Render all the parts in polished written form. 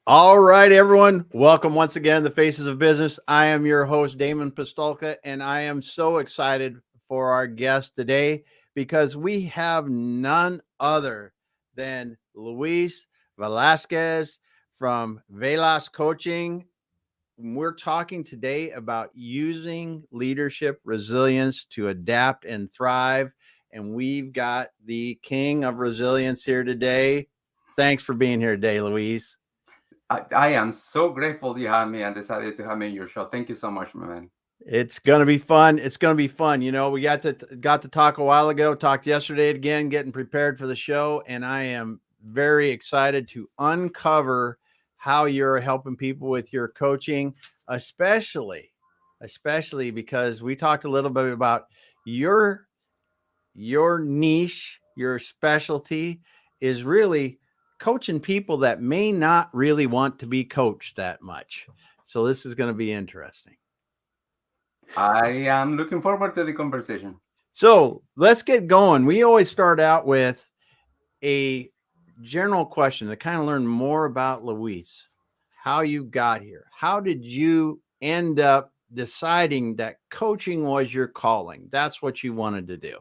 All right, everyone. Welcome once again to the Faces of Business. I am your host, Damon Pistolka, and I am so excited for our guest today because we have none other than Luis Velasquez from Velas Coaching. We're talking today about using leadership resilience to adapt and thrive. And we've got the king of resilience here today. Thanks for being here today, Luis. I am so grateful you had me and decided to have me in your show. Thank you so much, my man. It's gonna be fun. It's gonna be fun. We got to talk a while ago, talked yesterday again, getting prepared for the show, and I am very excited to uncover how you're helping people with your coaching, especially because we talked a little bit about your your niche, your specialty is really coaching people that may not really want to be coached that much. So this is going to be interesting. I am looking forward to the conversation. So let's get going. We always start out with a general question to kind of learn more about Luis, how you got here. How did you end up deciding that coaching was your calling? That's what you wanted to do.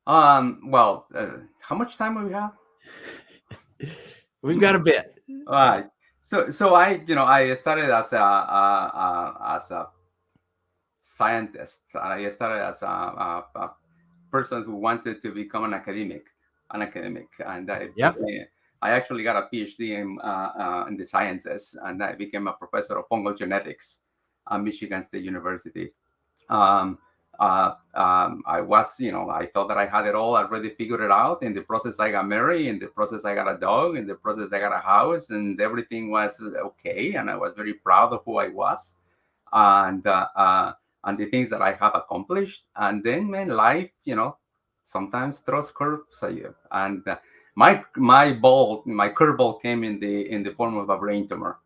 How much time do we have? We've got a bit. All right. So I started as a scientist. I started as a person who wanted to become an academic, and Yep. I actually got a PhD in the sciences, and I became a professor of fungal genetics at Michigan State University. Um, I thought that I had it all already figured it out. In the process, I got married. In the process, I got a dog. In the process, I got a house, and everything was okay. And I was very proud of who I was, and uh, uh, and the things that I have accomplished. And then, man, life, sometimes throws curves at you. And my curveball came in the form of a brain tumor.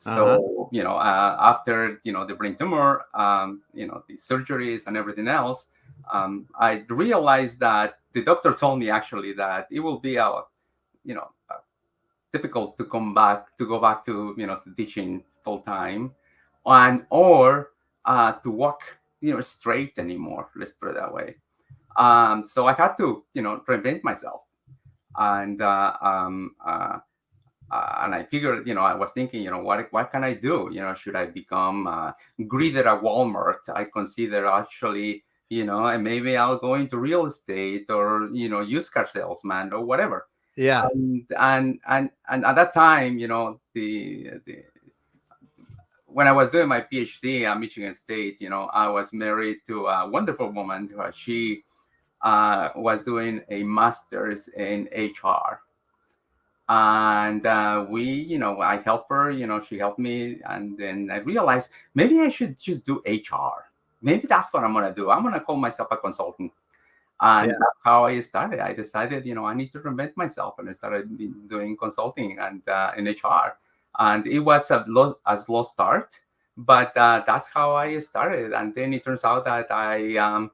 Uh-huh. So, after, the brain tumor, the surgeries and everything else, I realized that the doctor told me actually that it will be difficult to go back to teaching full time, and or to walk, straight anymore. Let's put it that way. So I had to, reinvent myself, and I figured, I was thinking, what can I do? Should I become greeter at Walmart? I consider actually, and maybe I'll go into real estate or, used car salesman or whatever. Yeah. And at that time, the when I was doing my PhD at Michigan State, I was married to a wonderful woman. She was doing a master's in HR, and I helped her, she helped me, and then I realized maybe I should just do HR. Maybe that's what I'm going to do. I'm going to call myself a consultant. And Yeah. that's how I started. I decided, I need to reinvent myself, and I started doing consulting and in HR. And it was a slow start, but that's how I started. And then it turns out that I'm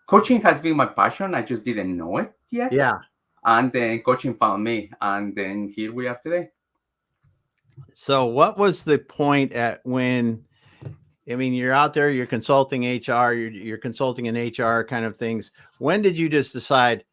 coaching has been my passion. I just didn't know it yet. Yeah. And then coaching found me. And then here we are today. So what was the point at when you're out there, you're consulting HR, you're consulting in HR kind of things. When did you just decide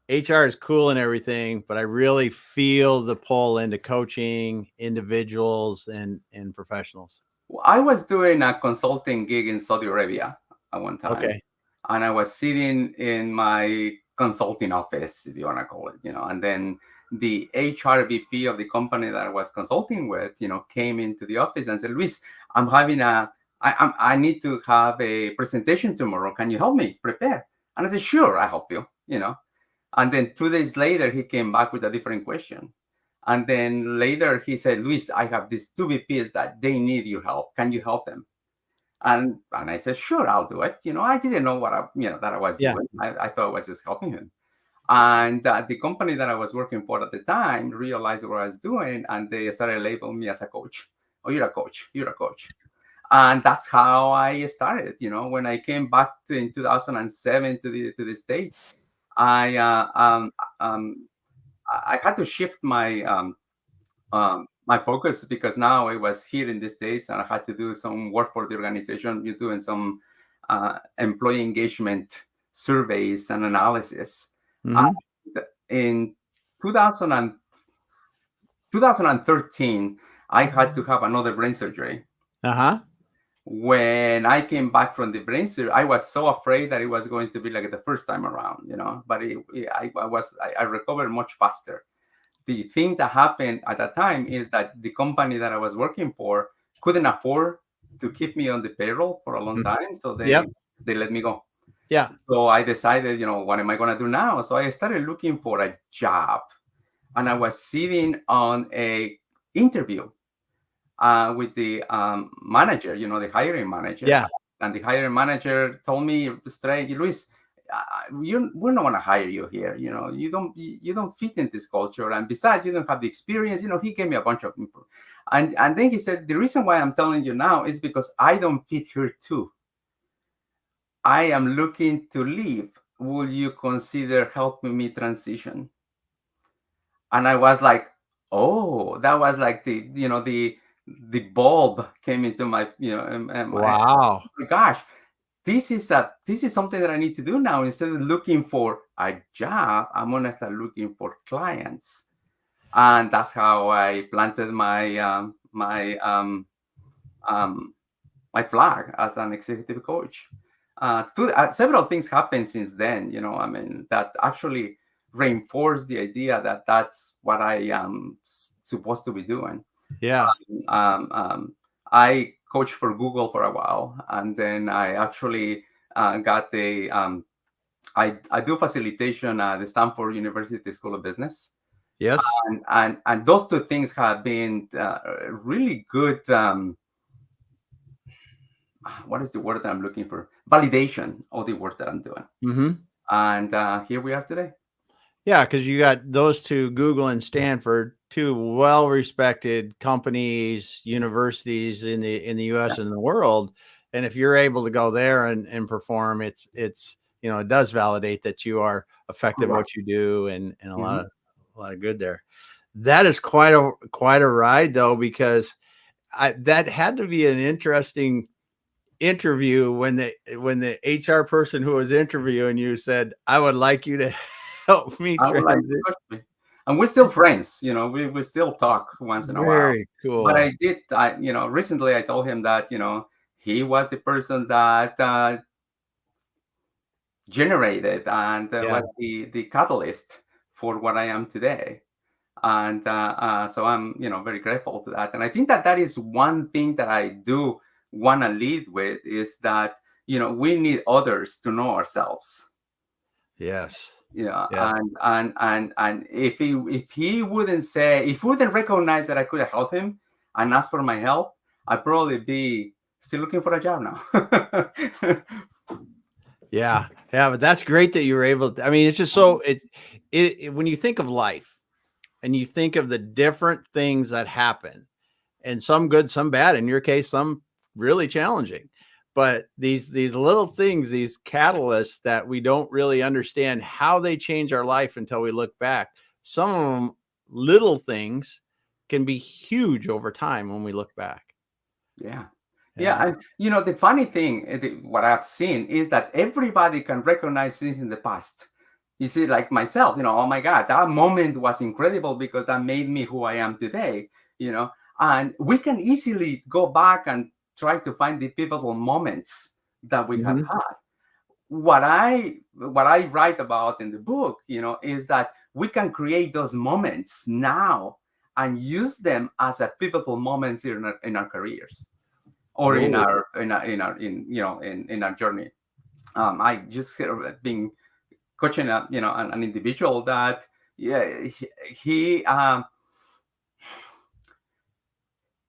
HR is cool and everything, but I really feel the pull into coaching individuals and professionals? I was doing a consulting gig in Saudi Arabia at one time. Okay. And I was sitting in my consulting office, if you want to call it, and then the HR VP of the company that I was consulting with, came into the office and said, Luis, I need to have a presentation tomorrow. Can you help me prepare? And I said, sure, I'll help you. And then 2 days later, he came back with a different question. And then later he said, Luis, I have these two VPs that they need your help. Can you help them? And I said, sure, I'll do it. I didn't know that I was Yeah. doing. I thought I was just helping him. And the company that I was working for at the time realized what I was doing, and they started labeling me as a coach. Oh, you're a coach. You're a coach. And that's how I started. When I came back in 2007 to the States, I I had to shift my focus because now I was here in the States and I had to do some work for the organization. You're doing some employee engagement surveys and analysis. Mm-hmm. In 2000 2013, I had to have another brain surgery. Uh-huh. When I came back from the brain surgery, I was so afraid that it was going to be like the first time around, but I recovered much faster. The thing that happened at that time is that the company that I was working for couldn't afford to keep me on the payroll for a long Mhm. time, so Yep. they let me go. Yeah. So I decided, what am I going to do now? So I started looking for a job, and I was sitting on a interview with the manager, the hiring manager. Yeah. And the hiring manager told me straight, Luis, we're not going to hire you here. You don't fit in this culture. And besides, you don't have the experience. He gave me a bunch of info. And then he said, the reason why I'm telling you now is because I don't fit here too. I am looking to leave. Will you consider helping me transition? And I was like, oh, that was like the bulb came into my, Wow. oh my gosh, this is something that I need to do now. Instead of looking for a job, I'm gonna start looking for clients, and that's how I planted my flag as an executive coach. Several things happened since then, that actually reinforced the idea that that's what I am supposed to be doing. Yeah. Um, um, I coached for Google for a while, and then I actually got I do facilitation at the Stanford University School of Business. Yes. And those two things have been really good. What is the word that I'm looking for? Validation of the work that I'm doing. Mm-hmm. And here we are today. Yeah, because you got those two, Google and Stanford, two well-respected companies, universities in the US Yeah, and the world. And if you're able to go there and perform, it's it does validate that you are effective at correct. what you do and a lot Mhm. of good there. That is quite a ride though, because that had to be an interesting interview when the HR person who was interviewing you said, "I would like you to help me I would like to transit." coach me. And we're still friends, we still talk once in a while. Very But cool. recently I told him that, he was the person that generated and Yeah. was the catalyst for what I am today. And so I'm, very grateful to that. And I think that that is one thing that I do want to lead with is that, we need others to know ourselves. Yes. Yes. And if he wouldn't recognize that I could help him and ask for my help, I'd probably be still looking for a job now. Yeah. Yeah. But that's great that you were able to. I mean, it's just so when you think of life and you think of the different things that happen, and some good, some bad, in your case, some really challenging. But these little things, these catalysts that we don't really understand how they change our life until we look back. Some of them, little things, can be huge over time when we look back. Yeah. Yeah. Yeah. And, the funny thing, what I've seen is that everybody can recognize things in the past. You see, like myself, oh my God, that moment was incredible because that made me who I am today, and we can easily go back and try to find the pivotal moments that we have Hmm. had. What I write about in the book, is that we can create those moments now and use them as a pivotal moments in our careers or in Oh, our in our journey. I just have been coaching an individual that, yeah,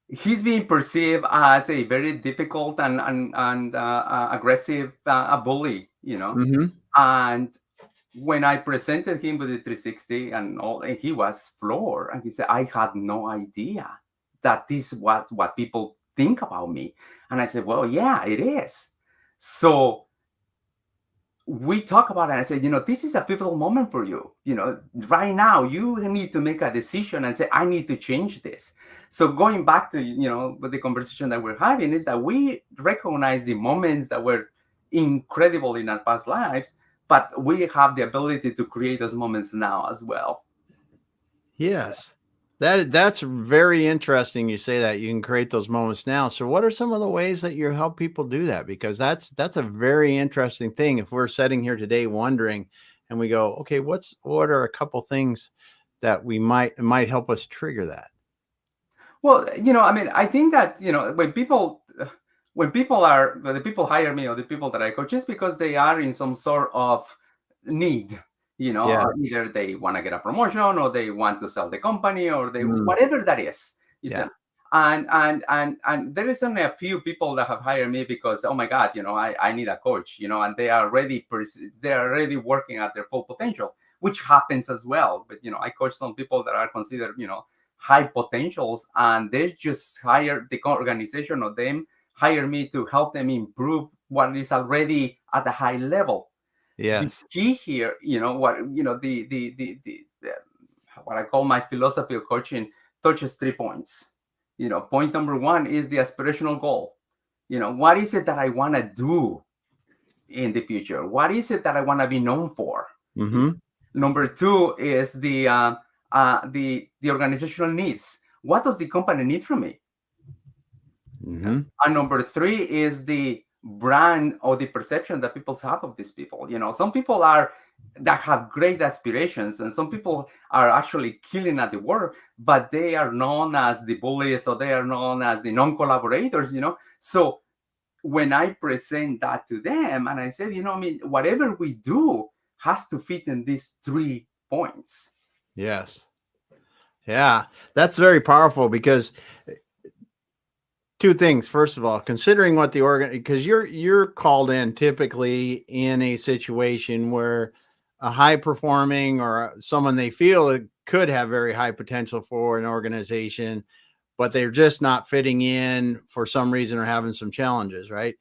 he's being perceived as a very difficult and aggressive a bully, hmm, and when I presented him with the 360 and all, and he was floored, and he said, "I had no idea that this was what people think about me." And I said, "Well, yeah, it is." So we talk about it and I say, this is a pivotal moment for you. Right now, you need to make a decision and say, I need to change this. So going back to, with the conversation that we're having is that we recognize the moments that were incredible in our past lives, but we have the ability to create those moments now as well. Yes. That's very interesting you say that you can create those moments now. So what are some of the ways that you help people do that? Because that's a very interesting thing. If we're sitting here today wondering and we go, okay, what are a couple things that we might help us trigger that? Well, I think that, when the people hire me or the people that I coach, just because they are in some sort of need, Yeah. either they want to get a promotion or they want to sell the company or they, Mm, whatever that is, you see. yeah. And there is only a few people that have hired me because, oh my God, I need a coach, and they are they are already working at their full potential, which happens as well. But, I coach some people that are considered, high potentials, and they just hire the organization of them hire me to help them improve what is already at a high level. The Yes. key here, the what I call my philosophy of coaching touches 3 points. Point number one is the aspirational goal. What is it that I want to do in the future? What is it that I want to be known for? Mm-hmm. Number two is the organizational needs. What does the company need from me? Mm-hmm. And number three is the brand or the perception that people have of these people. Some people are that have great aspirations, and some people are actually killing at the work, but they are known as the bullies or they are known as the non-collaborators. So when I present that to them and I said, whatever we do has to fit in these 3 points. Yes. Yeah. That's very powerful because two things. First of all, considering what the because you're called in typically in a situation where a high performing or someone they feel could have very high potential for an organization, but they're just not fitting in for some reason or having some challenges, right?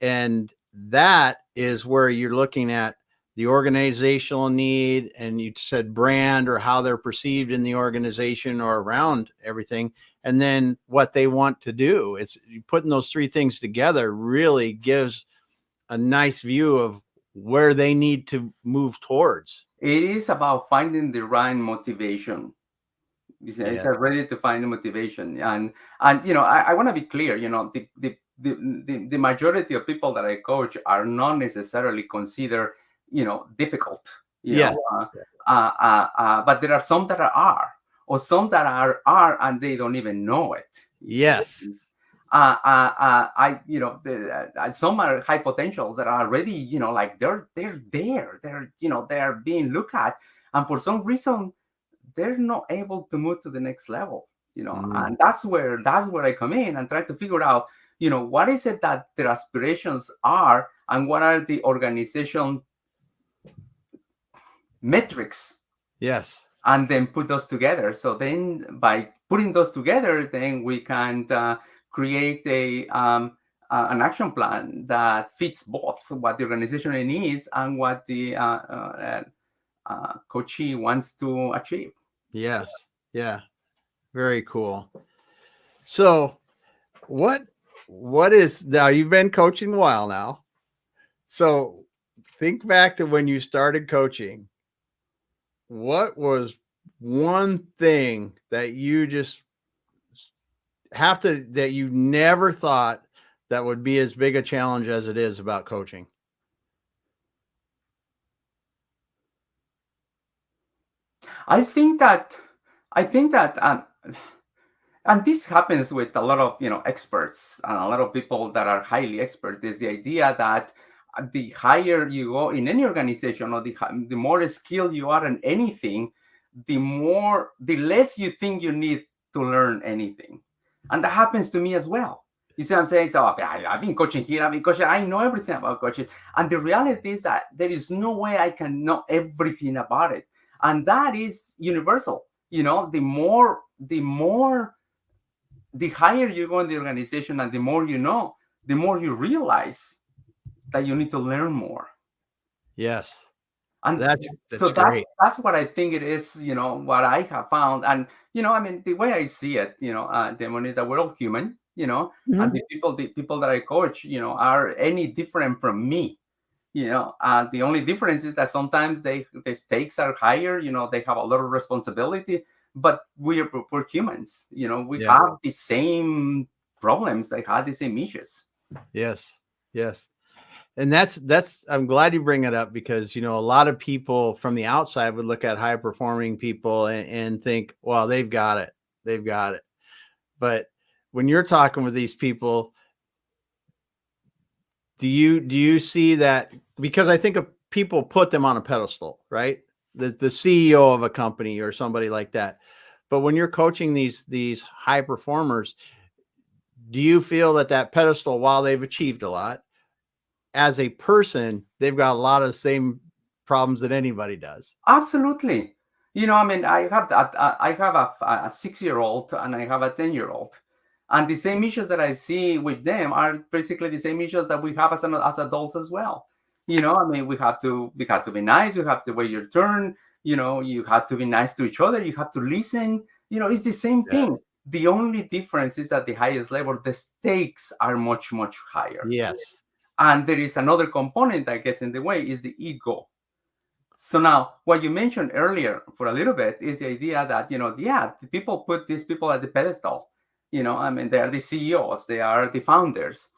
And that is where you're looking at the organizational need, and you said brand or how they're perceived in the organization or around everything, and then what they want to do. It's putting those three things together really gives a nice view of where they need to move towards. It is about finding the right motivation. It's Yeah. ready to find the motivation, and I want to be clear. The majority of people that I coach are not necessarily considered difficult. Yes. But there are some that are, or some that are, and they don't even know it. Yes. Some are high potentials that are already, like they're there, they're being looked at, and for some reason they're not able to move to the next level. Mm. And that's where I come in and try to figure out, what is it that their aspirations are, and what are the organization metrics, Yes. and then put those together. So then by putting those together, then we can create an action plan that fits both what the organization needs and what the coachee wants to achieve. Yes. Yeah. Very cool. So what is now, you've been coaching a while now. So think back to when you started coaching. What was one thing that you just that you never thought that would be as big a challenge as it is about coaching? I think that I think that and this happens with a lot of experts and a lot of people that are highly expert, is the idea that the higher you go in any organization, or the more skilled you are in anything, the less you think you need to learn anything. And that happens to me as well. You see what I'm saying? So okay, I've been coaching here, I've been coaching, I know everything about coaching. And the reality is that there is no way I can know everything about it. And that is universal. The higher you go in the organization and the more you know, the more you realize that you need to learn more. Yes. And That's so that's great. that's what I think it is, what I have found. And I mean, the way I see it, Damon, is that we're all human, and Mhm. the people that I coach, are any different from me. The only difference is that sometimes the stakes are higher. They have a lot of responsibility, but we're humans. We Yeah. have the same problems. They have the same issues. Yes. Yes. And that's I'm glad you bring it up because a lot of people from the outside would look at high performing people and think, well, they've got it. They've got it. But when you're talking with these people, do you see that? Because I think of people put them on a pedestal, right? The CEO of a company or somebody like that. But when you're coaching these high performers, do you feel that pedestal, while they've achieved a lot, as a person, they've got a lot of the same problems that anybody does? Absolutely. I mean, I have a 6-year-old and I have a 10-year-old, and the same issues that I see with them are basically the same issues that we have as adults as well. I mean, we have to be nice. You have to wait your turn. You have to be nice to each other. You have to listen. It's the same thing. Yes. The only difference is at the highest level, the stakes are much, much higher. Yes. And there is another component, I guess, in the way is the ego. So now, what you mentioned earlier for a little bit is the idea that, yeah, the people put these people at the pedestal. I mean, they are the CEOs, they are the founders.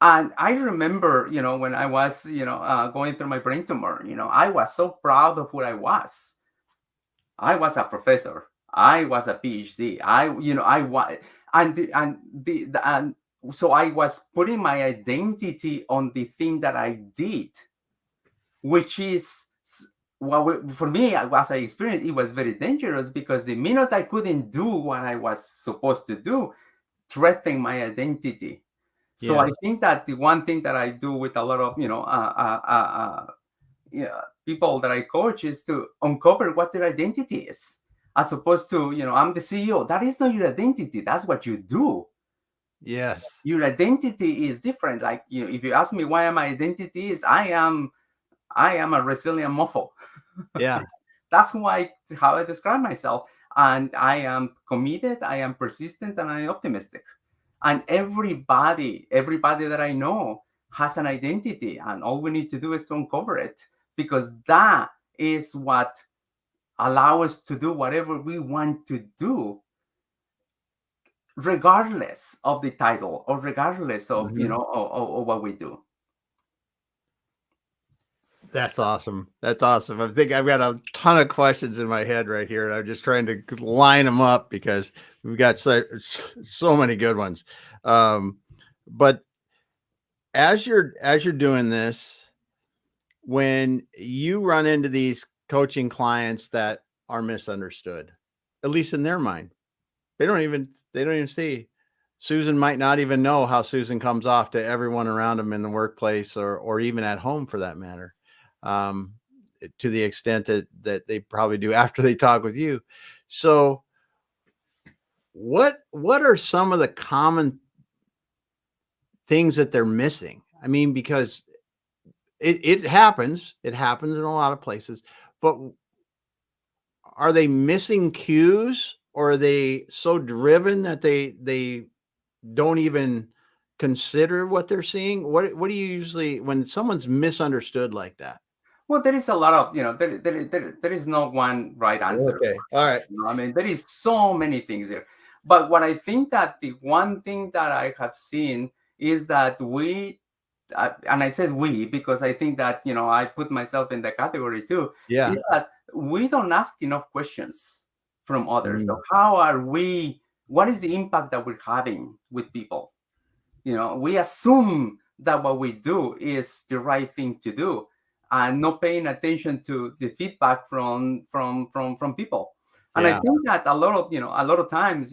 And I remember, when I was, going through my brain tumor, I was so proud of who I was. I was a professor. I was a PhD. I was, and so I was putting my identity on the thing that I did, which is for me, as I experienced, it was very dangerous because the minute I couldn't do what I was supposed to do, threatened my identity. So I Yes. think that the one thing that I do with a lot of people that I coach is to uncover what their identity is, as opposed to I'm the CEO. That is not your identity. That's what you do. Yes. Your identity is different. Like if you ask me why my identity is, I am a resilient muffle. Yeah. That's how I describe myself. And I am committed, I am persistent, and I'm optimistic. And everybody that I know has an identity, and all we need to do is to uncover it, because that is what allows us to do whatever we want to do, regardless of the title or regardless of Mhm. of what we do. That's awesome. That's awesome. I think I've got a ton of questions in my head right here, and I'm just trying to line them up because we've got so many good ones. But as you're doing this, when you run into these coaching clients that are misunderstood, at least in their mind, they don't even see. Susan might not even know how Susan comes off to everyone around them in the workplace or even at home for that matter. Um, to the extent that they probably do after they talk with you. So what are some of the common things that they're missing? I mean, because it happens in a lot of places, but are they missing cues, or are they so driven that they don't even consider what they're seeing? What do you usually, when someone's misunderstood like that? Well, there is a lot of, there is no one right answer. Okay. All right. I mean, there is so many things here. But what I think that the one thing that I have seen is that and I said we because I think that, I put myself in the category too, Yeah. is that we don't ask enough questions from others. So Mm. what is the impact that we're having with people? We assume that what we do is the right thing to do, and not paying attention to the feedback from people. And I Yeah. think that a lot of times,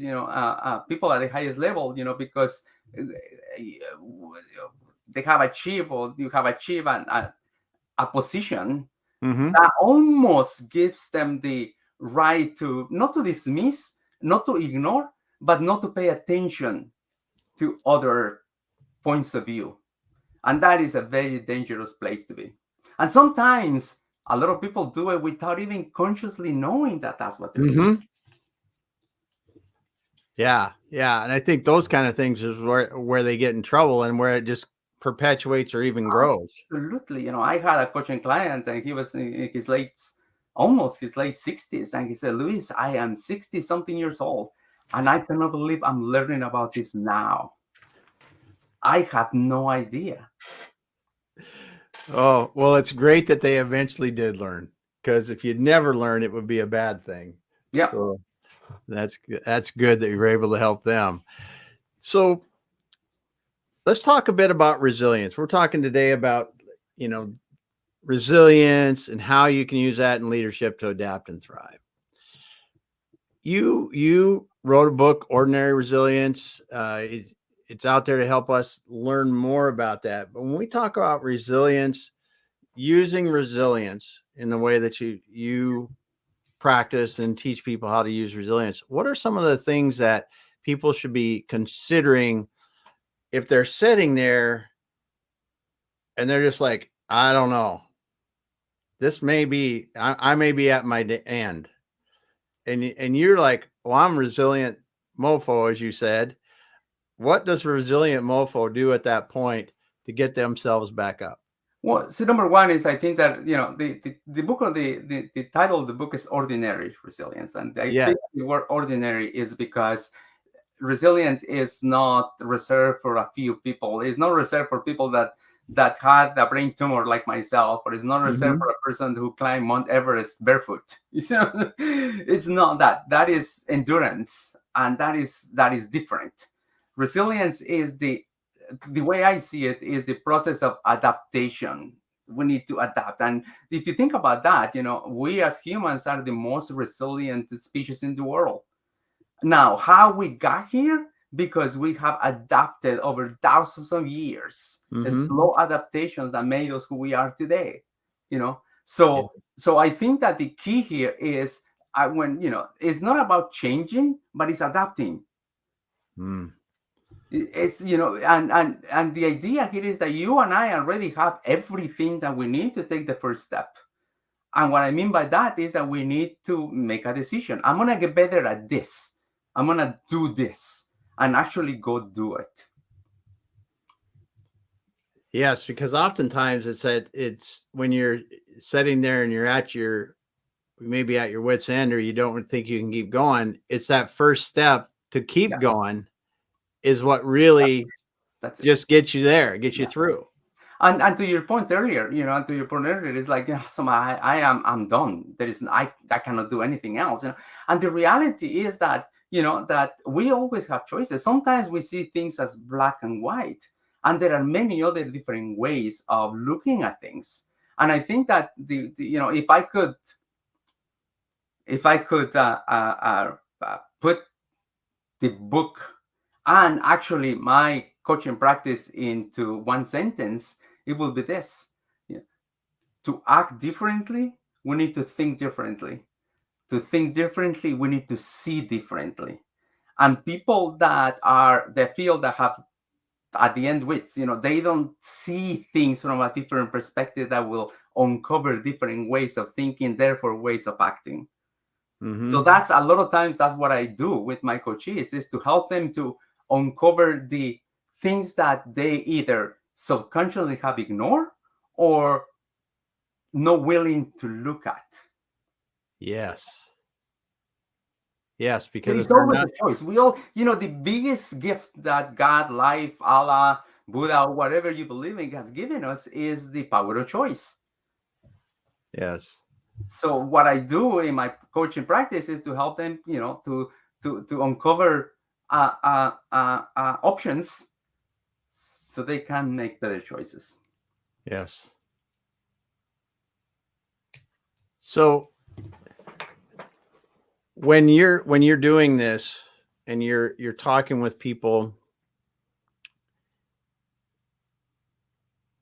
people at the highest level, because uh, they have achieved, or you have achieved a position Hmm. that almost gives them the right to not to dismiss, not to ignore, but not to pay attention to other points of view. And that is a very dangerous place to be. And sometimes a lot of people do it without even consciously knowing that that's what they're doing. Yeah. Yeah. And I think those kind of things is where they get in trouble and where it just perpetuates or even grows. Absolutely. I had a coaching client and he was in his almost his late 60s. And he said, Luis, I am 60 something years old and I cannot believe I'm learning about this now. I have no idea. Oh, well, it's great that they eventually did learn, because if you'd never learn, it would be a bad thing. Yeah. So that's good that you were able to help them. So let's talk a bit about resilience. We're talking today about, resilience and how you can use that in leadership to adapt and thrive. You wrote a book, Ordinary Resilience. It's out there to help us learn more about that. But when we talk about resilience, using resilience in the way that you practice and teach people how to use resilience, what are some of the things that people should be considering if they're sitting there and they're just like, I don't know, this may be, I may be at my end, and you're like, well, I'm resilient mofo, as you said. What does resilient mofo do at that point to get themselves back up? Well, so number one is, I think that, the book of the title of the book is Ordinary Resilience. And I think the word ordinary is because resilience is not reserved for a few people. It's not reserved for people that had a brain tumor like myself, or it's not reserved for a person who climbed Mount Everest barefoot. It's not that. That is endurance, and that is different. Resilience is the way I see it is the process of adaptation. We need to adapt. And if you think about that, we as humans are the most resilient species in the world. Now, how we got here? Because we have adapted over thousands of years, slow adaptations that made us who we are today. So I think that the key here is when it's not about changing, but it's adapting. It's and the idea here is that you and I already have everything that we need to take the first step. And what I mean by that is that we need to make a decision. I'm gonna get better at this. I'm gonna do this and actually go do it. Yes, because oftentimes it's when you're sitting there and you're maybe at your wit's end, or you don't think you can keep going. It's that first step to keep going is what really that's just gets you there, gets you through. And to your point earlier, it's like, I'm done. I cannot do anything else. And the reality is that, that we always have choices. Sometimes we see things as black and white, and there are many other different ways of looking at things. And I think that if I could put the book and actually my coaching practice into one sentence, it will be this: to act differently, we need to think differently. To think differently, we need to see differently. And people that feel that have at the end wits, they don't see things from a different perspective that will uncover different ways of thinking, therefore ways of acting. So that's a lot of times that's what I do with my coaches, is to help them to uncover the things that they either subconsciously have ignored or not willing to look at. Yes, because it's always a choice. We all, the biggest gift that God, life, Allah, Buddha, whatever you believe in, has given us is the power of choice. Yes. So what I do in my coaching practice is to help them, to uncover options so they can make better choices. Yes. So when you're doing this and you're talking with people,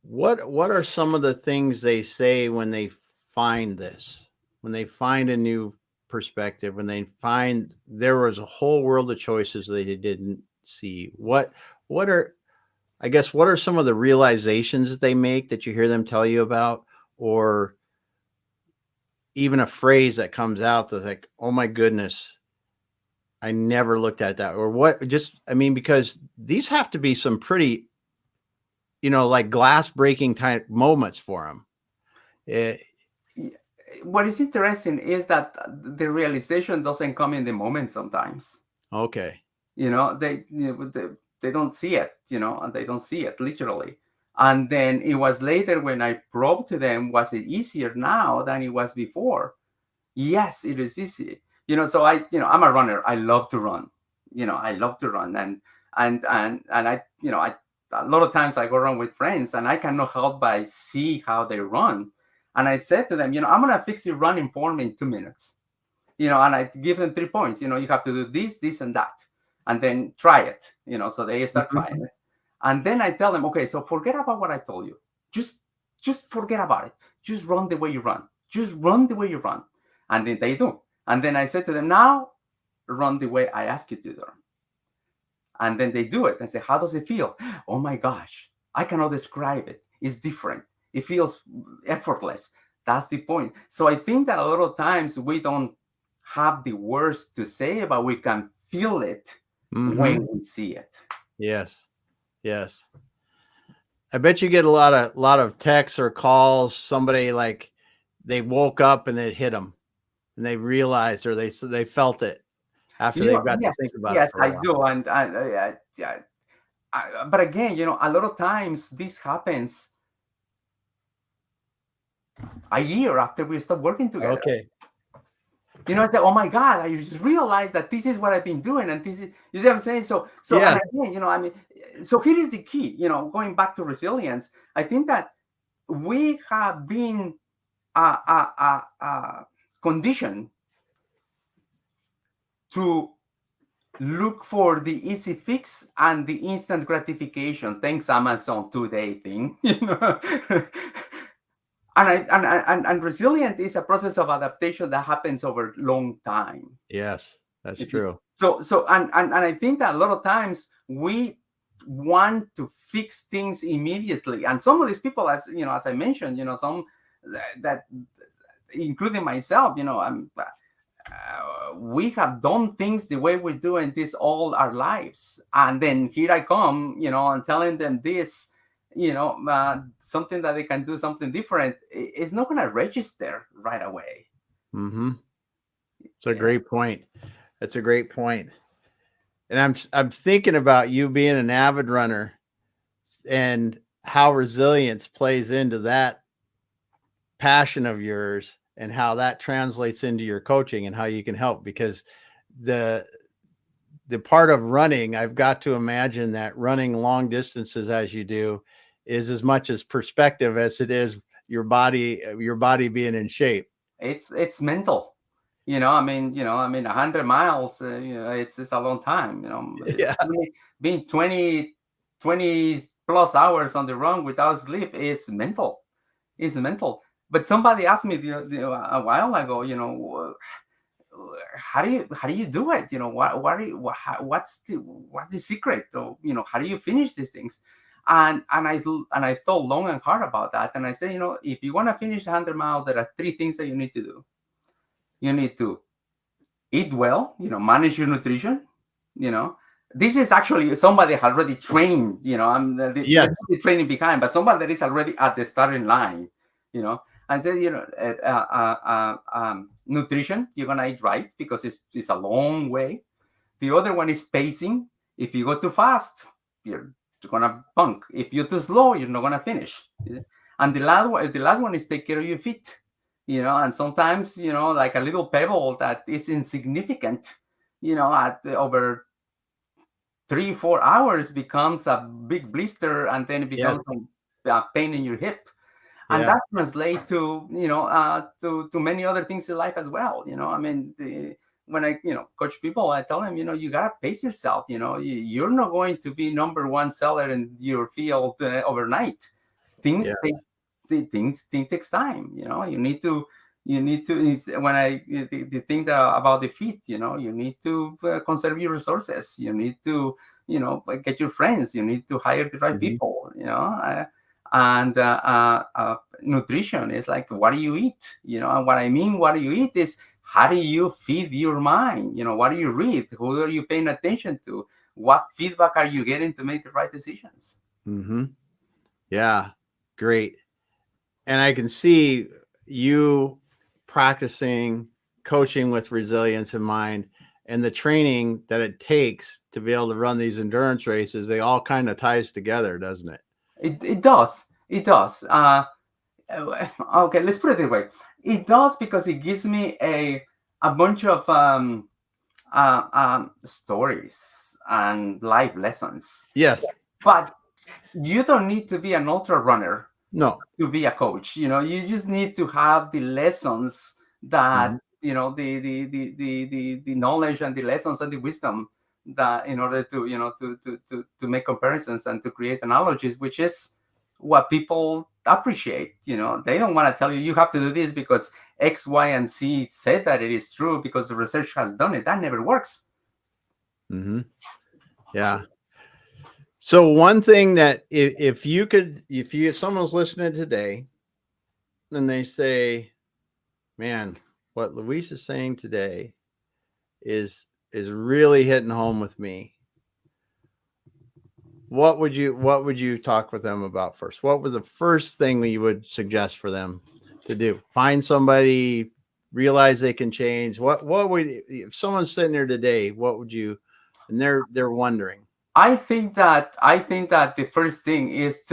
what are some of the things they say when they find this, when they find a new perspective, when they find there was a whole world of choices they didn't see? What are some of the realizations that they make that you hear them tell you about? or even a phrase that comes out that's like, oh my goodness, I never looked at that, or what, just, I mean, because these have to be some pretty, like glass breaking type moments for them. What is interesting is that the realization doesn't come in the moment sometimes. Okay. They don't see it, and they don't see it literally. And then it was later when I probed to them, was it easier now than it was before? Yes, it is easy. So I'm a runner. I love to run. I love to run, and I a lot of times I go run with friends, and I cannot help but see how they run. And I said to them, I'm gonna fix your running form in 2 minutes. And I give them 3 points. You have to do this, this, and that, and then try it. So they start trying it, and then I tell them, okay, so forget about what I told you. Just forget about it. Just run the way you run. Just run the way you run. And then they do. And then I said to them, now run the way I ask you to do. And then they do it. I say, how does it feel? Oh my gosh, I cannot describe it. It's different. It feels effortless. That's the point. So I think that a lot of times we don't have the words to say, but we can feel it when we see it. Yes. Yes. I bet you get a lot of texts or calls. Somebody like they woke up and it hit them, and they realized, or they felt it after they've got to think about it for a while. I do, but again, a lot of times this happens a year after we start working together. Okay. I said, oh my God, I just realized that this is what I've been doing, and this is, you see what I'm saying? So yeah. and again, so here is the key, going back to resilience. I think that we have been conditioned to look for the easy fix and the instant gratification. Thanks, Amazon today thing. And resilient is a process of adaptation that happens over long time. Yes, that's true. So I think that a lot of times we want to fix things immediately, and some of these people, as as I mentioned, some that including myself, we have done things the way we're doing this all our lives, and then here I come, and telling them this, something that they can do something different. It's not going to register right away. It's a great point. That's a great point. And I'm thinking about you being an avid runner and how resilience plays into that passion of yours, and how that translates into your coaching and how you can help, because the part of running, I've got to imagine that running long distances as you do is as much as perspective as it is your body being in shape. It's mental. 100 miles, it's a long time, Yeah. Being 20 plus hours on the run without sleep is mental. But somebody asked me a while ago, how do you do it? What's the secret? Or, how do you finish these things? And I thought long and hard about that. And I said, if you want to finish 100 miles, there are 3 things that you need to do. You need to eat well, manage your nutrition. This is actually somebody already trained, I'm the training behind, but somebody that is already at the starting line, and said, nutrition, you're going to eat right, because it's a long way. The other one is pacing. If you go too fast, you're going to punk. If you're too slow, you're not going to finish. And the last one is take care of your feet. And sometimes, like a little pebble that is insignificant, at over 3-4 hours becomes a big blister, and then it becomes a pain in your hip. And that translates to, to many other things in life as well. When I, coach people, I tell them, you got to pace yourself. You're not going to be number one seller in your field overnight. Things takes time. You need to, when the thing about the feet, you need to conserve your resources. You need to, get your friends. You need to hire the right people, And nutrition is like, what do you eat? And what I mean, what do you eat is, how do you feed your mind? What do you read? Who are you paying attention to? What feedback are you getting to make the right decisions? Mm-hmm. Yeah, great. And I can see you practicing coaching with resilience in mind, and the training that it takes to be able to run these endurance races. They all kind of ties together, doesn't it? It does. It does. Okay, let's put it this way. It does because it gives me a bunch of stories and life lessons. Yes. But you don't need to be an ultra runner No. to be a coach. You just need to have the lessons that the knowledge and the lessons and the wisdom, that in order to to make comparisons and to create analogies, which is what people appreciate. They don't want to tell you, you have to do this because X, Y, and Z said that it is true because the research has done it. That never works. Mm-hmm. Yeah. So one thing that if someone's listening today and they say, man, what Luis is saying today is really hitting home with me. What would you talk with them about first? What was the first thing that you would suggest for them to do? Find somebody, realize they can change. What would, if someone's sitting there today, what would you, and they're wondering. I think that the first thing is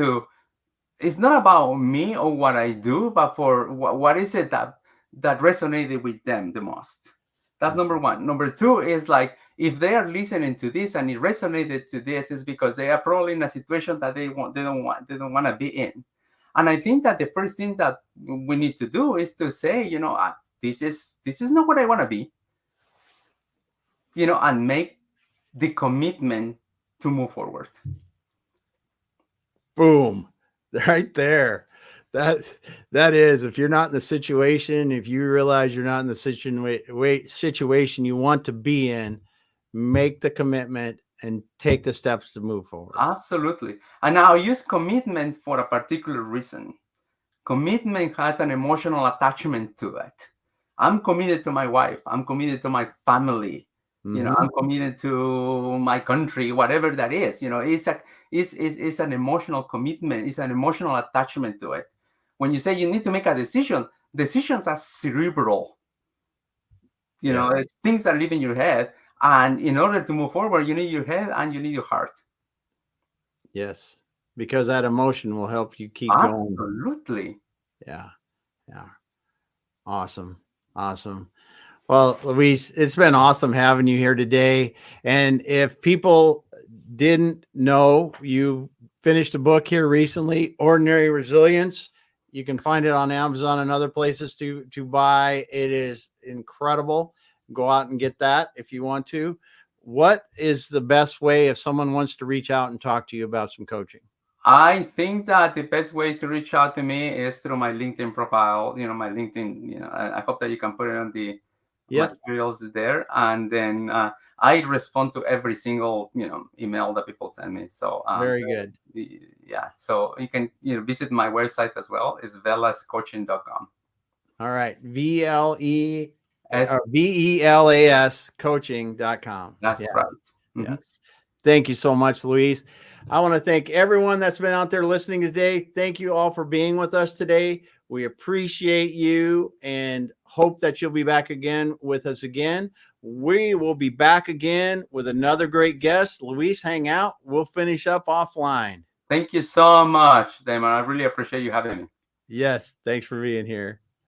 it's not about me or what I do, but for what is it that resonated with them the most. That's number one. Number two is like, if they are listening to this and it resonated to this, is because they are probably in a situation that they don't want to be in. And I think that the first thing that we need to do is to say, this is not what I want to be, and make the commitment to move forward. Boom. Right there. That is, if you're not in the situation, if you realize you're not in the situation you want to be in, make the commitment and take the steps to move forward. Absolutely. And I'll use commitment for a particular reason. Commitment has an emotional attachment to it. I'm committed to my wife. I'm committed to my family. I'm committed to my country, whatever that is. It's an emotional commitment. It's an emotional attachment to it. When you say you need to make a decision, decisions are cerebral. It's things that live in your head. And in order to move forward, you need your head and you need your heart. Yes, because that emotion will help you keep going. Absolutely. Yeah. Awesome. Well, Luis, it's been awesome having you here today. And if people didn't know, you finished a book here recently, Ordinary Resilience. You can find it on Amazon and other places to buy. It is incredible. Go out and get that if you want to. What is the best way if someone wants to reach out and talk to you about some coaching? I think that the best way to reach out to me is through my LinkedIn profile. My LinkedIn, I hope that you can put it on the materials there. And then I respond to every single, email that people send me. So very good. Yeah. So you can, visit my website as well. It's velascoaching.com. All right. VELAS coaching.com. That's right. Mm-hmm. Yes. Thank you so much, Luis. I want to thank everyone that's been out there listening today. Thank you all for being with us today. We appreciate you and hope that you'll be back again with us again. We will be back again with another great guest. Luis, hang out. We'll finish up offline. Thank you so much, Damon. I really appreciate you having me. Yes. Thanks for being here.